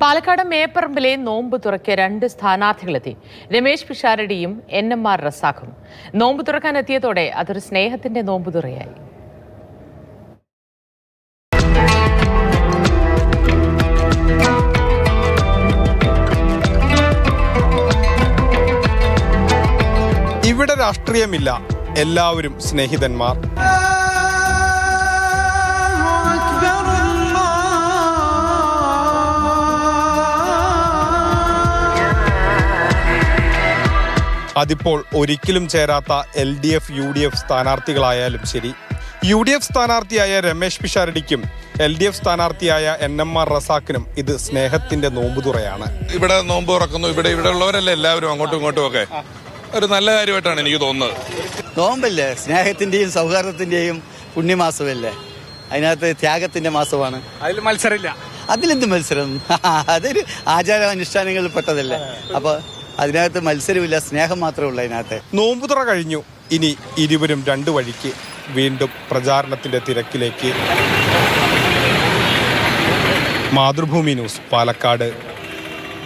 പാലക്കാട് മേപ്പറമ്പിലെ നോമ്പ് തുറയ്ക്ക് 2 സ്ഥാനാർത്ഥികളെത്തി. രമേശ് പിഷാരടിയും NMR റസാഖും. നോമ്പ് തുറക്കാനെത്തിയതോടെ അതൊരു സ്നേഹത്തിന്റെ നോമ്പുതുറയായി. ഇവിടെ രാഷ്ട്രീയമില്ല, എല്ലാവരും സ്നേഹിതന്മാർ. അതിപ്പോൾ ഒരിക്കലും ചേരാത്ത LDF UDF സ്ഥാനാർത്ഥികളായാലും ശരി. UDF സ്ഥാനാർത്ഥിയായ രമേശ് പിഷാരടിക്കും LDF സ്ഥാനാർത്ഥിയായ NMR റസാഖിനും ഇത് സ്നേഹത്തിന്റെ നോമ്പുതുറയാണ്. ഇവിടെ നോമ്പ് തുറക്കുന്നു, ഇവിടെ ഉള്ളവരല്ലേ എല്ലാവരും അങ്ങോട്ടും ഇങ്ങോട്ടും ഒക്കെ. ഒരു നല്ല കാര്യമായിട്ടാണ് എനിക്ക് തോന്നുന്നത്. നോമ്പല്ലേ, സ്നേഹത്തിന്റെയും സൗഹാർദ്ദത്തിന്റെയും പുണ്യമാസമല്ലേ, അതിനകത്ത് ത്യാഗത്തിന്റെ മാസമാണ്. അതിൽ മത്സരമില്ല. അതിലെന്ത് മത്സരം? അതൊരു ആചാരാനുഷ്ഠാനങ്ങളിൽ പെട്ടതല്ലേ. അപ്പൊ അതിനകത്ത് മത്സരമില്ല, സ്നേഹം മാത്രമേ ഉള്ളൂ അതിനകത്ത്. നോമ്പുതുറ കഴിഞ്ഞു, ഇനി ഇരുവരും 2 വഴിക്ക്. വീണ്ടും പ്രചാരണത്തിന്റെ തിരക്കിലേക്ക്. മാതൃഭൂമി ന്യൂസ്, പാലക്കാട്.